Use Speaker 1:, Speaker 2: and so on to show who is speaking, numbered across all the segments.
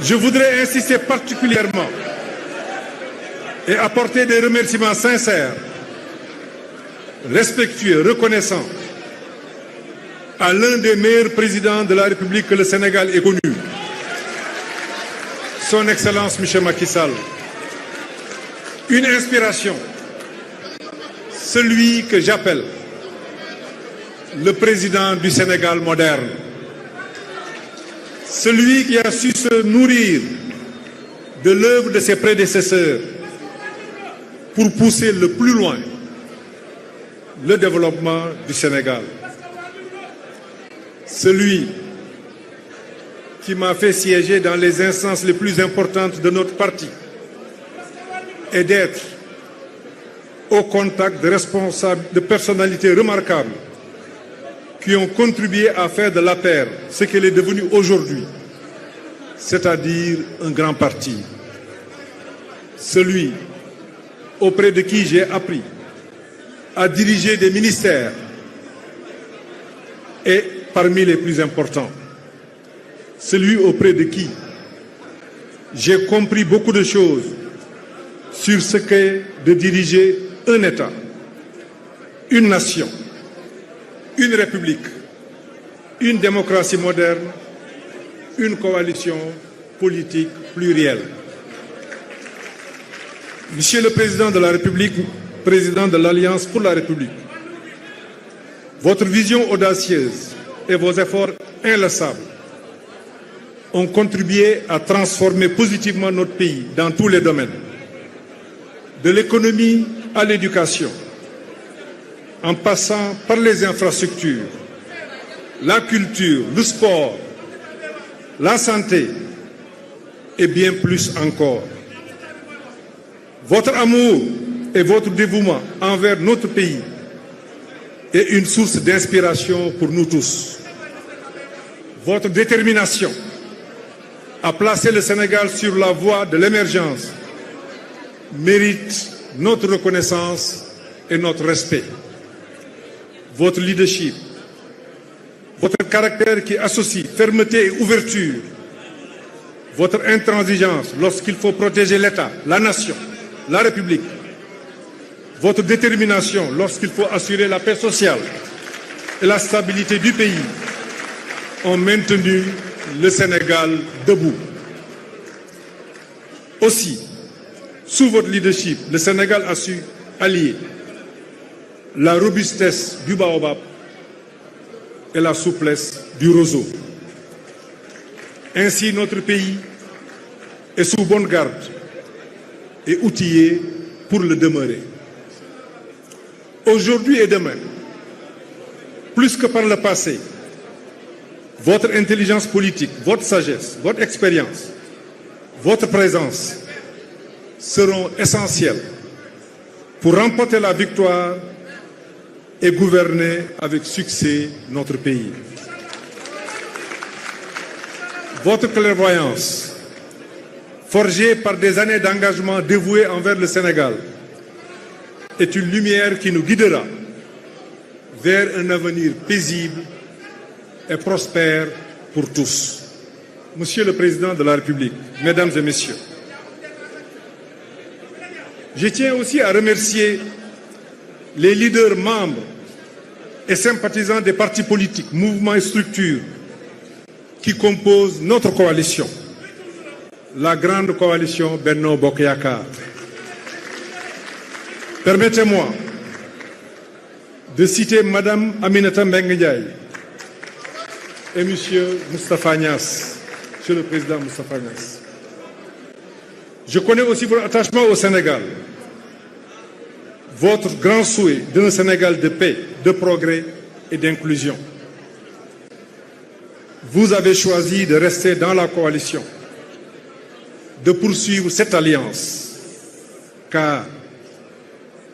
Speaker 1: Je voudrais insister particulièrement et apporter des remerciements sincères, respectueux, reconnaissants à l'un des meilleurs présidents de la République que le Sénégal ait connu, Son Excellence M. Macky Sall. Une inspiration, celui que j'appelle le président du Sénégal moderne, celui qui a su se nourrir de l'œuvre de ses prédécesseurs pour pousser le plus loin le développement du Sénégal. Celui qui m'a fait siéger dans les instances les plus importantes de notre parti et d'être au contact de responsables, de personnalités remarquables qui ont contribué à faire de l'APR ce qu'elle est devenue aujourd'hui, c'est-à-dire un grand parti. Celui auprès de qui j'ai appris à diriger des ministères et parmi les plus importants. Celui auprès de qui j'ai compris beaucoup de choses sur ce qu'est de diriger un État, une nation, une république, une démocratie moderne, une coalition politique plurielle. Monsieur le Président de la République, Président de l'Alliance pour la République, votre vision audacieuse et vos efforts inlassables ont contribué à transformer positivement notre pays dans tous les domaines, de l'économie à l'éducation, en passant par les infrastructures, la culture, le sport, la santé et bien plus encore. Votre amour et votre dévouement envers notre pays est une source d'inspiration pour nous tous. Votre détermination à placer le Sénégal sur la voie de l'émergence mérite notre reconnaissance et notre respect. Votre leadership, votre caractère qui associe fermeté et ouverture, votre intransigeance lorsqu'il faut protéger l'État, la nation, la République, votre détermination lorsqu'il faut assurer la paix sociale et la stabilité du pays ont maintenu le Sénégal debout. Aussi, sous votre leadership, le Sénégal a su allier la robustesse du baobab et la souplesse du roseau. Ainsi, notre pays est sous bonne garde et outillé pour le demeurer. Aujourd'hui et demain, plus que par le passé, votre intelligence politique, votre sagesse, votre expérience, votre présence seront essentielles pour remporter la victoire et gouverner avec succès notre pays. Votre clairvoyance, forgée par des années d'engagement dévoué envers le Sénégal, est une lumière qui nous guidera vers un avenir paisible et prospère pour tous. Monsieur le Président de la République, Mesdames et Messieurs, je tiens aussi à remercier les leaders membres et sympathisants des partis politiques, mouvements et structures qui composent notre coalition, la grande coalition Benno Bokk Yakaar. Permettez-moi de citer Madame Aminata Mbengue Ndiaye et Monsieur Moustapha Niasse, Monsieur le Président Moustapha Niasse. Je connais aussi votre attachement au Sénégal, votre grand souhait d'un Sénégal de paix, de progrès et d'inclusion. Vous avez choisi de rester dans la coalition, de poursuivre cette alliance, car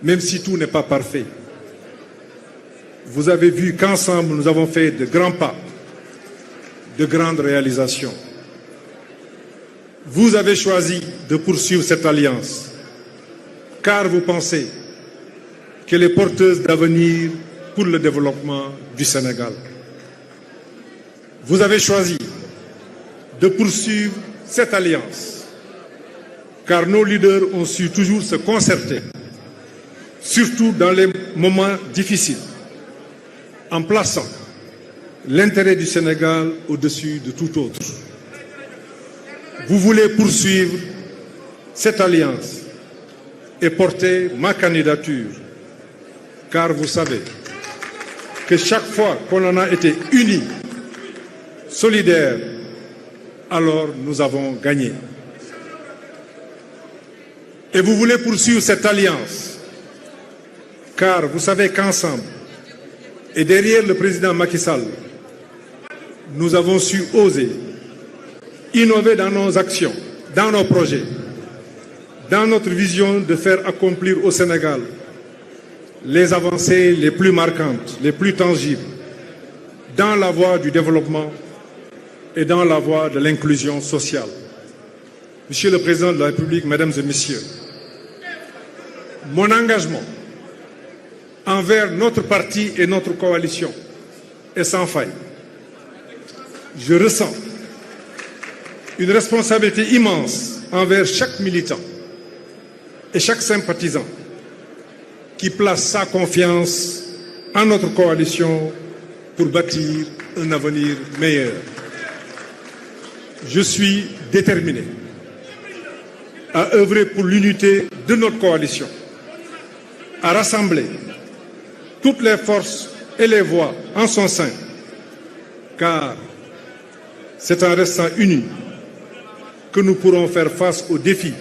Speaker 1: même si tout n'est pas parfait, vous avez vu qu'ensemble nous avons fait de grands pas, de grandes réalisations. Vous avez choisi de poursuivre cette alliance, car vous pensez qu'elle est porteuse d'avenir pour le développement du Sénégal. Vous avez choisi de poursuivre cette alliance, car nos leaders ont su toujours se concerter, surtout dans les moments difficiles, en plaçant l'intérêt du Sénégal au-dessus de tout autre. Vous voulez poursuivre cette alliance et porter ma candidature, car vous savez que chaque fois qu'on en a été unis, solidaires, alors nous avons gagné. Et vous voulez poursuivre cette alliance, car vous savez qu'ensemble, et derrière le président Macky Sall, nous avons su oser, innover dans nos actions, dans nos projets, dans notre vision de faire accomplir au Sénégal les avancées les plus marquantes, les plus tangibles, dans la voie du développement et dans la voie de l'inclusion sociale. Monsieur le Président de la République, Mesdames et Messieurs, mon engagement envers notre parti et notre coalition est sans faille. Je ressens une responsabilité immense envers chaque militant et chaque sympathisant qui place sa confiance en notre coalition pour bâtir un avenir meilleur. Je suis déterminé à œuvrer pour l'unité de notre coalition, à rassembler toutes les forces et les voix en son sein, car c'est en restant unis que nous pourrons faire face aux défis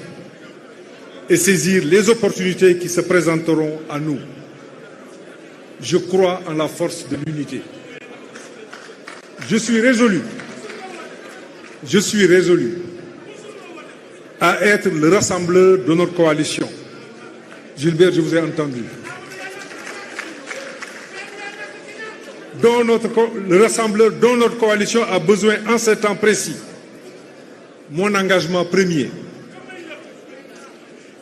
Speaker 1: et saisir les opportunités qui se présenteront à nous. Je crois en la force de l'unité. Je suis résolu à être le rassembleur de notre coalition. Gilbert, je vous ai entendu. Le rassembleur dont notre coalition a besoin en ce temps précis. Mon engagement premier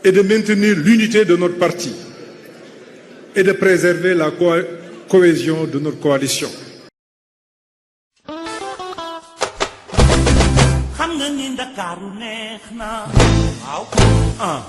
Speaker 1: est de maintenir l'unité de notre parti et de préserver la cohésion de notre coalition.
Speaker 2: xam nga ni Ndakaaru neex na waaw